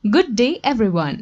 Good day everyone.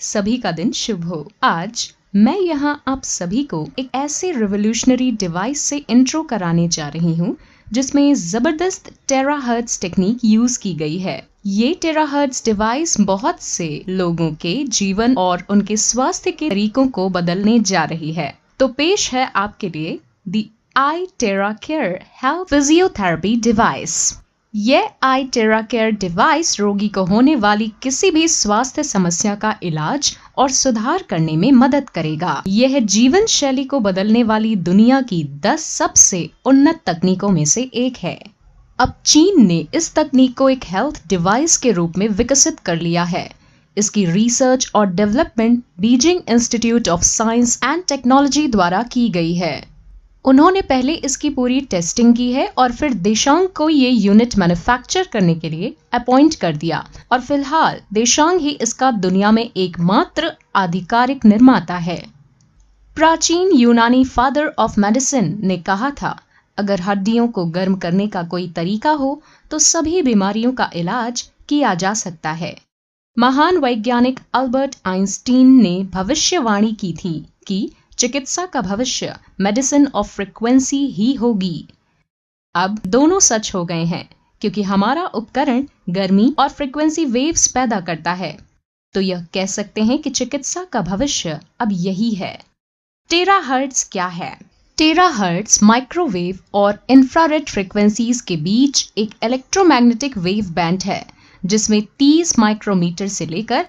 सभी का दिन शुभ हो। आज मैं यहाँ आप सभी को एक ऐसे रिवोल्यूशनरी डिवाइस से इंट्रो कराने जा रही हूँ जिसमें जबरदस्त टेराहर्ट्ज टेक्निक यूज की गई है। ये टेराहर्ट्ज डिवाइस बहुत से लोगों के जीवन और उनके स्वास्थ्य के तरीकों को बदलने जा रही है। तो पेश है आपके लिए दी iTeraCare हेल्थ फिजियोथेरेपी डिवाइस। यह iTeraCare डिवाइस रोगी को होने वाली किसी भी स्वास्थ्य समस्या का इलाज और सुधार करने में मदद करेगा। यह जीवन शैली को बदलने वाली दुनिया की 10 सबसे उन्नत तकनीकों में से एक है। अब चीन ने इस तकनीक को एक हेल्थ डिवाइस के रूप में विकसित कर लिया है। इसकी रिसर्च और development Beijing institute of science and technology द्वारा की गई है। उन्होंने पहले इसकी पूरी टेस्टिंग की है और फिर देशांग को ये यूनिट मैन्युफैक्चर करने के लिए अपॉइंट कर दिया और फिलहाल देशांग ही इसका दुनिया में एकमात्र आधिकारिक निर्माता है। प्राचीन यूनानी फादर ऑफ मेडिसिन ने कहा था, अगर हड्डियों को गर्म करने का कोई तरीका हो तो सभी बीमारियों का इलाज किया जा सकता है। महान वैज्ञानिक अल्बर्ट आइंस्टीन ने भविष्यवाणी की थी कि चिकित्सा का भविष्य मेडिसिन ऑफ फ्रीक्वेंसी ही होगी। अब दोनों सच हो गए हैं क्योंकि हमारा उपकरण गर्मी और फ्रीक्वेंसी वेव्स पैदा करता है। तो यह कह सकते हैं कि चिकित्सा का भविष्य अब यही है। टेराहर्ट्ज क्या है? टेराहर्ट्ज माइक्रोवेव और इंफ्रारेड फ्रीक्वेंसीज के बीच एक इलेक्ट्रोमैग्नेटिक वेव बैंड है जिसमें 30 माइक्रोमीटर से लेकर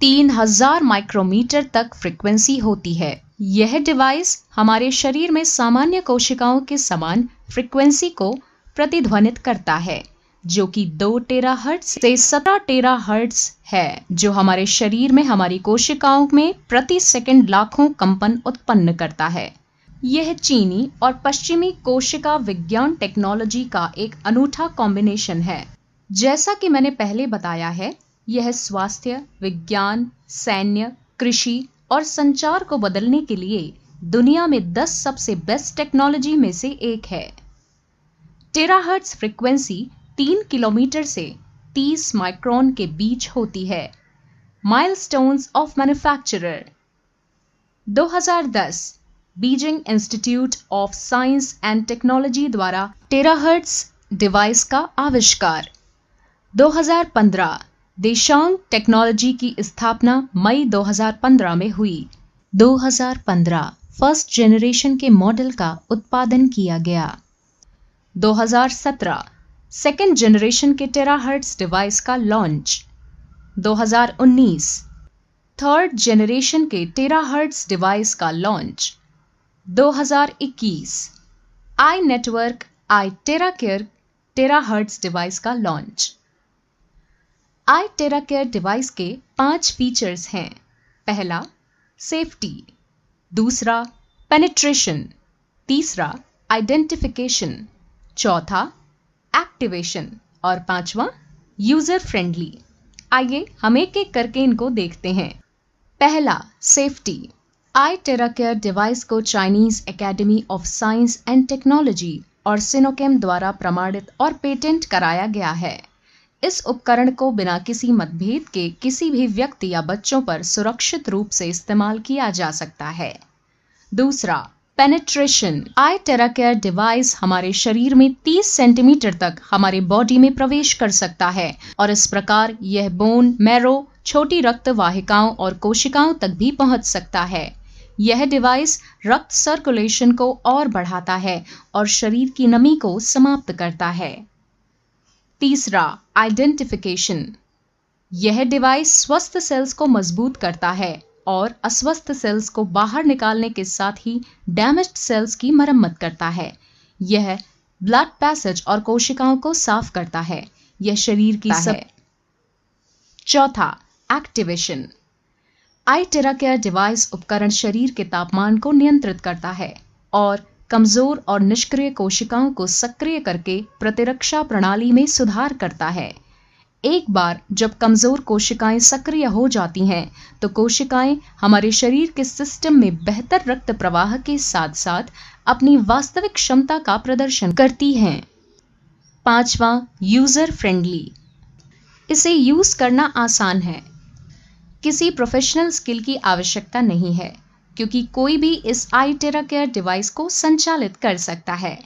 3000 माइक्रोमीटर तक फ्रीक्वेंसी होती है। यह डिवाइस हमारे शरीर में सामान्य कोशिकाओं के समान फ्रीक्वेंसी को प्रतिध्वनित करता है जो कि 2 टेराहर्ट्ज से 17 टेराहर्ट्ज है, जो हमारे शरीर में हमारी कोशिकाओं में प्रति सेकंड लाखों कंपन उत्पन्न करता है। यह चीनी और पश्चिमी कोशिका विज्ञान टेक्नोलॉजी का एक अनूठा कॉम्बिनेशन है। जैसा कि मैंने पहले बताया है, यह स्वास्थ्य, विज्ञान, सैन्य, कृषि और संचार को बदलने के लिए दुनिया में 10 सबसे बेस्ट टेक्नोलॉजी में से एक है। टेराहर्ट्ज फ्रीक्वेंसी 3 किलोमीटर से 30 माइक्रोन के बीच होती है। Milestones of manufacturer 2010 Beijing institute of science and technology द्वारा टेराहर्ट्ज डिवाइस का आविष्कार। 2015 देशांग टेक्नोलॉजी की स्थापना मई 2015 में हुई। 2015 फर्स्ट जनरेशन के मॉडल का उत्पादन किया गया। 2017 सेकेंड जनरेशन के टेराहर्ट्ज डिवाइस का लॉन्च। 2019 थर्ड जनरेशन के टेराहर्ट्ज डिवाइस का launch. 2021 I network iTeraCare terahertz device का लॉन्च। iTeraCare डिवाइस के 5 फीचर्स हैं। पहला, सेफ्टी। दूसरा, पेनिट्रेशन। तीसरा, आइडेंटिफिकेशन। चौथा, एक्टिवेशन। और पांचवा, यूजर फ्रेंडली। आइए हम एक एक करके इनको देखते हैं। पहला, सेफ्टी। iTeraCare डिवाइस को Chinese academy of science and technology और सिनोकेम द्वारा प्रमाणित और पेटेंट कराया गया है। इस उपकरण को बिना किसी मतभेद के किसी भी व्यक्ति या बच्चों पर सुरक्षित रूप से इस्तेमाल किया जा सकता है। दूसरा, पेनिट्रेशन। iTeraCare डिवाइस हमारे शरीर में 30 सेंटीमीटर तक हमारे बॉडी में प्रवेश कर सकता है और इस प्रकार यह बोन, मैरो, छोटी रक्त वाहिकाओं और कोशिकाओं तक भी पहुंच सकता है। यह डिवाइस रक्त सर्कुलेशन को और बढ़ाता है और शरीर की नमी को समाप्त करता है। तीसरा, आइडेंटिफिकेशन। यह डिवाइस स्वस्थ सेल्स को मजबूत करता है और अस्वस्थ सेल्स को बाहर निकालने के साथ ही डैमेज्ड सेल्स की मरम्मत करता है। यह ब्लड पैसेज और कोशिकाओं को साफ करता है। यह शरीर की है। चौथा, एक्टिवेशन। iTeraCare डिवाइस उपकरण शरीर के तापमान को नियंत्रित करता है और कमजोर और निष्क्रिय कोशिकाओं को सक्रिय करके प्रतिरक्षा प्रणाली में सुधार करता है। एक बार जब कमजोर कोशिकाएं सक्रिय हो जाती हैं, तो कोशिकाएं हमारे शरीर के सिस्टम में बेहतर रक्त प्रवाह के साथ साथ अपनी वास्तविक क्षमता का प्रदर्शन करती हैं। पांचवा, यूजर फ्रेंडली। इसे यूज करना आसान है। किसी प्रोफेशनल स्किल की आवश्यकता नहीं है, क्योंकि कोई भी इस iTerra Care डिवाइस को संचालित कर सकता है।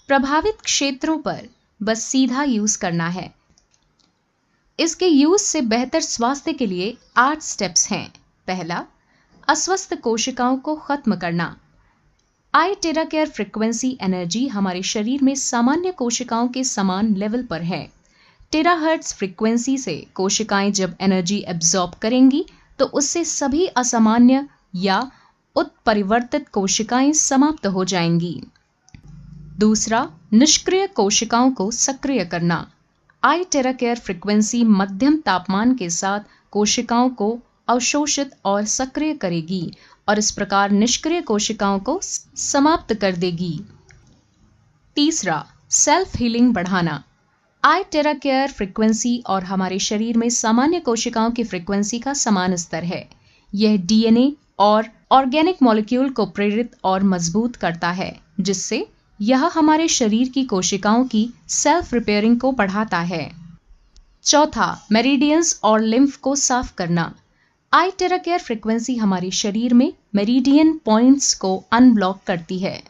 प्रभावित क्षेत्रों पर बस सीधा यूज करना है। इसके यूज से बेहतर स्वास्थ्य के लिए 8 स्टेप्स हैं। पहला, अस्वस्थ कोशिकाओं को खत्म करना। iTerra Care फ्रीक्वेंसी एनर्जी हमारे शरीर में सामान्य कोशिकाओं के समान लेवल पर है। टेराहर्ट्ज फ्रीक्वेंसी से कोशिकाएं जब एनर्जी एब्जॉर्ब करेंगी तो उससे सभी असामान्य या उत्परिवर्तित कोशिकाएं समाप्त हो जाएंगी। दूसरा, निष्क्रिय कोशिकाओं को सक्रिय करना। iTerra Care फ्रीक्वेंसी मध्यम तापमान के साथ कोशिकाओं को अवशोषित और सक्रिय करेगी और इस प्रकार निष्क्रिय कोशिकाओं को समाप्त कर देगी। तीसरा, सेल्फ हीलिंग बढ़ाना। iTerra Care फ्रीक्वेंसी और हमारे शरीर में सामान्य कोशिकाओं की फ्रीक्वेंसी का समान स्तर है। यह डीएनए और ऑर्गेनिक मॉलिक्यूल को प्रेरित और मजबूत करता है, जिससे यह हमारे शरीर की कोशिकाओं की सेल्फ रिपेयरिंग को बढ़ाता है। चौथा, मेरिडियंस और लिम्फ को साफ करना। iTerra Care फ्रीक्वेंसी हमारे शरीर में मेरिडियन पॉइंट्स को अनब्लॉक करती है।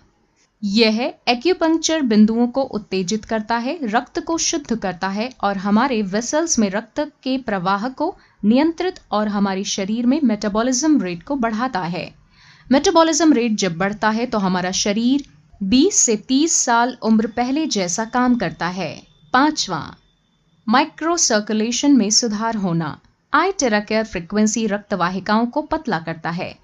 यह एक्यूपंक्चर बिंदुओं को उत्तेजित करता है, रक्त को शुद्ध करता है और हमारे वेसल्स में रक्त के प्रवाह को नियंत्रित और हमारे शरीर में मेटाबॉलिज्म रेट को बढ़ाता है। मेटाबॉलिज्म रेट जब बढ़ता है तो हमारा शरीर 20 से 30 साल उम्र पहले जैसा काम करता है। पांचवा, माइक्रो सर्कुलेशन में सुधार होना। iTerra Care फ्रीक्वेंसी रक्त वाहिकाओं को पतला करता है।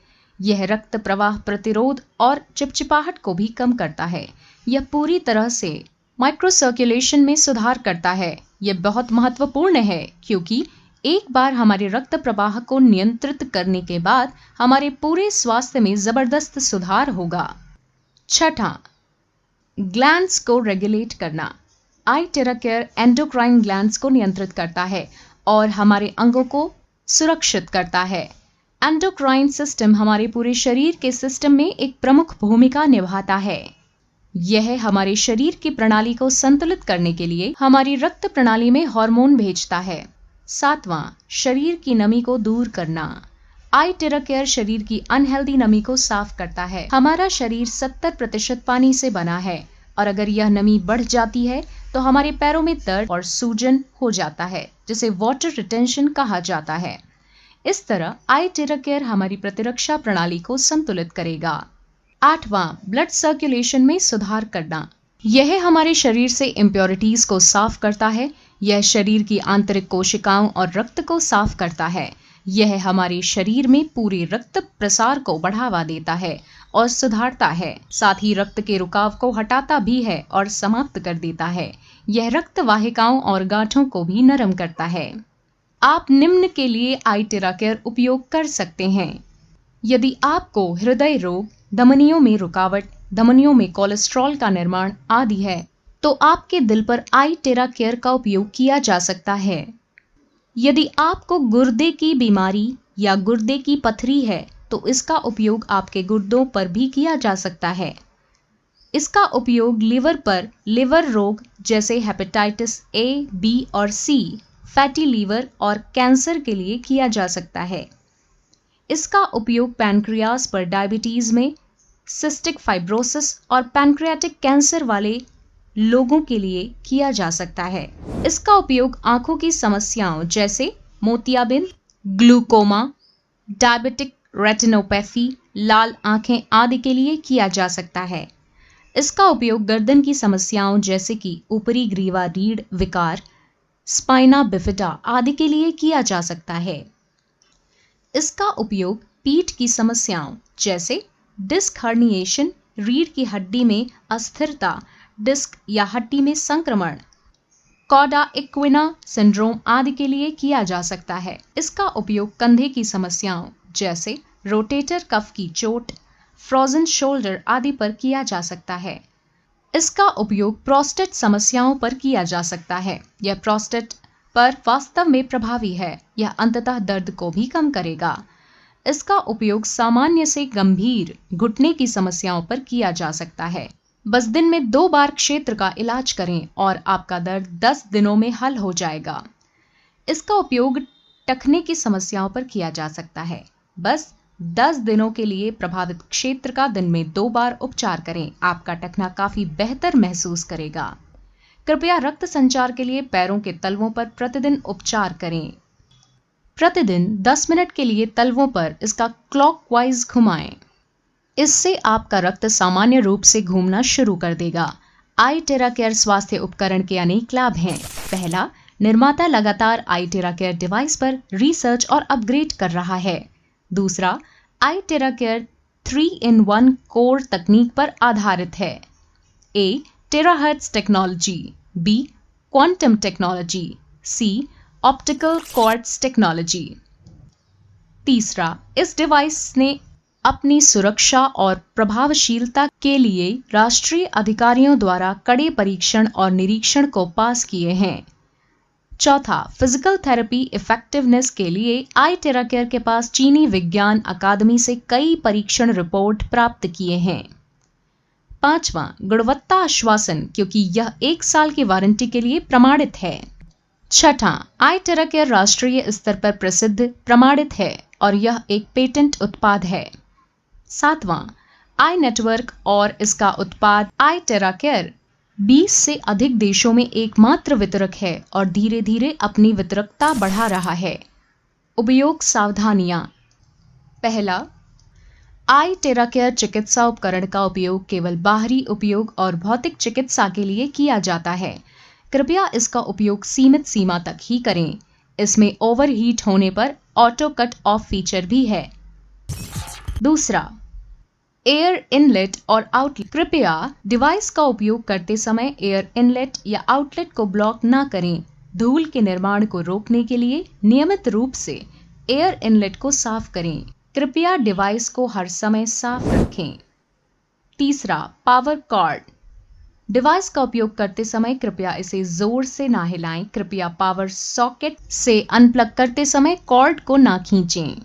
यह रक्त प्रवाह प्रतिरोध और चिपचिपाहट को भी कम करता है। यह पूरी तरह से माइक्रो सर्कुलेशन में सुधार करता है। यह बहुत महत्वपूर्ण है क्योंकि एक बार हमारे रक्त प्रवाह को नियंत्रित करने के बाद हमारे पूरे स्वास्थ्य में जबरदस्त सुधार होगा। छठा, ग्लैंड्स को रेगुलेट करना। iTerra Care एंडोक्राइन ग्लैंड्स को नियंत्रित करता है और हमारे अंगों को सुरक्षित करता है। एंडोक्राइन सिस्टम हमारे पूरे शरीर के सिस्टम में एक प्रमुख भूमिका निभाता है। यह हमारे शरीर की प्रणाली को संतुलित करने के लिए हमारी रक्त प्रणाली में हार्मोन भेजता है। सातवां, शरीर की नमी को दूर करना। iTerra Care शरीर की अनहेल्दी नमी को साफ करता है। हमारा शरीर 70% पानी से बना है और अगर यह नमी बढ़ जाती है तो हमारे पैरों में दर्द और सूजन हो जाता है, जिसे वाटर रिटेंशन कहा जाता है। इस तरह iTerra Care हमारी प्रतिरक्षा प्रणाली को संतुलित करेगा। आठवां, ब्लड सर्कुलेशन में सुधार करना। यह हमारे शरीर से इम्प्योरिटीज को साफ करता है। यह शरीर की आंतरिक कोशिकाओं और रक्त को साफ करता है। यह हमारे शरीर में पूरे रक्त प्रसार को बढ़ावा देता है और सुधारता है। साथ ही रक्त के रुकाव को हटाता भी है और समाप्त कर देता है। यह रक्त वाहिकाओं और गांठों को भी नरम करता है। आप निम्न के लिए iTerra Care उपयोग कर सकते हैं। यदि आपको हृदय रोग, धमनियों में रुकावट, धमनियों में कोलेस्ट्रॉल का निर्माण आदि है, तो आपके दिल पर iTerra Care का उपयोग किया जा सकता है। यदि आपको गुर्दे की बीमारी या गुर्दे की पथरी है, तो इसका उपयोग आपके गुर्दों पर भी किया जा सकता है। इसका उपयोग लिवर पर लिवर रोग जैसे हेपेटाइटिस A, B और C, फैटी लीवर और कैंसर के लिए किया जा सकता है। इसका उपयोग पैनक्रियाज पर डायबिटीज में, सिस्टिक फाइब्रोसिस और पैनक्रियाटिक कैंसर वाले लोगों के लिए किया जा सकता है। इसका उपयोग आंखों की समस्याओं जैसे मोतियाबिंद, ग्लूकोमा, डायबिटिक रेटिनोपैथी, लाल आंखें आदि के लिए किया जा सकता है। इसका उपयोग गर्दन की समस्याओं जैसे कि ऊपरी ग्रीवा रीढ़ विकार, स्पाइना बिफिडा आदि के लिए किया जा सकता है। इसका उपयोग पीठ की समस्याओं जैसे डिस्क हर्निएशन, रीढ़ की हड्डी में अस्थिरता, डिस्क या हड्डी में संक्रमण, कॉडा इक्विना सिंड्रोम आदि के लिए किया जा सकता है। इसका उपयोग कंधे की समस्याओं जैसे रोटेटर कफ की चोट, फ्रोजन शोल्डर आदि पर किया जा सकता है। इसका उपयोग प्रोस्टेट समस्याओं पर किया जा सकता है। यह प्रोस्टेट पर वास्तव में प्रभावी है। यह अंततः दर्द को भी कम करेगा। इसका उपयोग सामान्य से गंभीर घुटने की समस्याओं पर किया जा सकता है। बस दिन में 2 बार क्षेत्र का इलाज करें और आपका दर्द 10 दिनों में हल हो जाएगा। इसका उपयोग टखने की समस्याओं पर किया जा सकता है। बस 10 दिनों के लिए प्रभावित क्षेत्र का दिन में 2 बार उपचार करें। आपका टखना काफी बेहतर महसूस करेगा। कृपया रक्त संचार के लिए पैरों के तलवों पर प्रतिदिन उपचार करें। प्रतिदिन 10 मिनट के लिए तलवों पर इसका क्लॉकवाइज घुमाएं। इससे आपका रक्त सामान्य रूप से घूमना शुरू कर देगा। iTerra Care स्वास्थ्य उपकरण के अनेक लाभ हैं। पहला, निर्माता लगातार iTerra Care डिवाइस पर रिसर्च और अपग्रेड कर रहा है। दूसरा, iTerra Care 3-in-1 कोर तकनीक पर आधारित है। A. Terahertz technology, B. Quantum technology, C. Optical quartz technology. तीसरा, इस डिवाइस ने अपनी सुरक्षा और प्रभावशीलता के लिए राष्ट्रीय अधिकारियों द्वारा कड़े परीक्षण और निरीक्षण को पास किए हैं। चौथा, फिजिकल थेरेपी इफेक्टिवनेस के लिए iTerra Care के पास चीनी विज्ञान अकादमी से कई परीक्षण रिपोर्ट प्राप्त किए हैं। पांचवा, गुणवत्ता आश्वासन, क्योंकि यह 1 साल की वारंटी के लिए प्रमाणित है। छठा, iTerra Care राष्ट्रीय स्तर पर प्रसिद्ध प्रमाणित है और यह एक पेटेंट उत्पाद है। सातवां, iNetwork और इसका उत्पाद iTerra Care 20 से अधिक देशों में एकमात्र वितरक है और धीरे धीरे अपनी वितरकता बढ़ा रहा है। उपयोग सावधानियां। पहला, iTerra Care चिकित्सा उपकरण का उपयोग केवल बाहरी उपयोग और भौतिक चिकित्सा के लिए किया जाता है। कृपया इसका उपयोग सीमित सीमा तक ही करें। इसमें ओवरहीट होने पर ऑटो कट ऑफ फीचर भी है। दूसरा, एयर इनलेट और आउटलेट। कृपया डिवाइस का उपयोग करते समय एयर इनलेट या आउटलेट को ब्लॉक न करें। धूल के निर्माण को रोकने के लिए नियमित रूप से एयर इनलेट को साफ करें। कृपया डिवाइस को हर समय साफ रखें। तीसरा, पावर कॉर्ड। डिवाइस का उपयोग करते समय कृपया इसे जोर से ना हिलाएं। कृपया पावर सॉकेट से अनप्लग करते समय कॉर्ड को ना खींचें।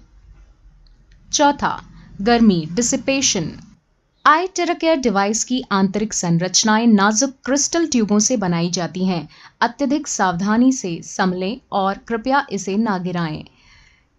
चौथा, गर्मी डिसिपेशन। iTerra Care डिवाइस की आंतरिक संरचनाएं नाजुक क्रिस्टल ट्यूबों से बनाई जाती हैं। अत्यधिक सावधानी से संभलें और कृपया इसे ना गिराएं।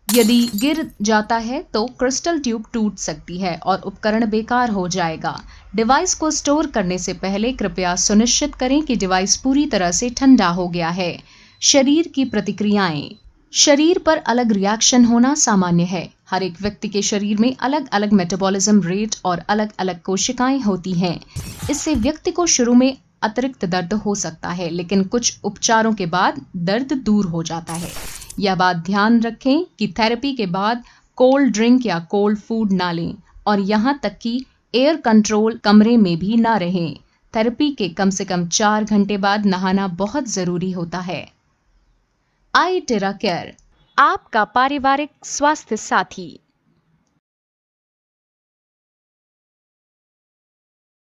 यदि गिर जाता है तो क्रिस्टल ट्यूब टूट सकती है और उपकरण बेकार हो जाएगा। डिवाइस को स्टोर करने से पहले कृपया सुनिश्चित करें कि डिवाइस पूरी तरह से ठंडा हो गया है। शरीर की प्रतिक्रियाएं। शरीर पर अलग रिएक्शन होना सामान्य है। हर एक व्यक्ति के शरीर में अलग अलग मेटाबॉलिज्म रेट और अलग अलग कोशिकाएं होती हैं। इससे व्यक्ति को शुरू में अतिरिक्त दर्द हो सकता है, लेकिन कुछ उपचारों के बाद दर्द दूर हो जाता है। यह बात ध्यान रखें कि थेरेपी के बाद कोल्ड ड्रिंक या कोल्ड फूड ना लें और यहाँ तक कि एयर कंट्रोल कमरे में भी ना रहें। थेरेपी के कम से कम 4 घंटे बाद नहाना बहुत जरूरी होता है। iTerra Care, आपका पारिवारिक स्वास्थ्य साथी।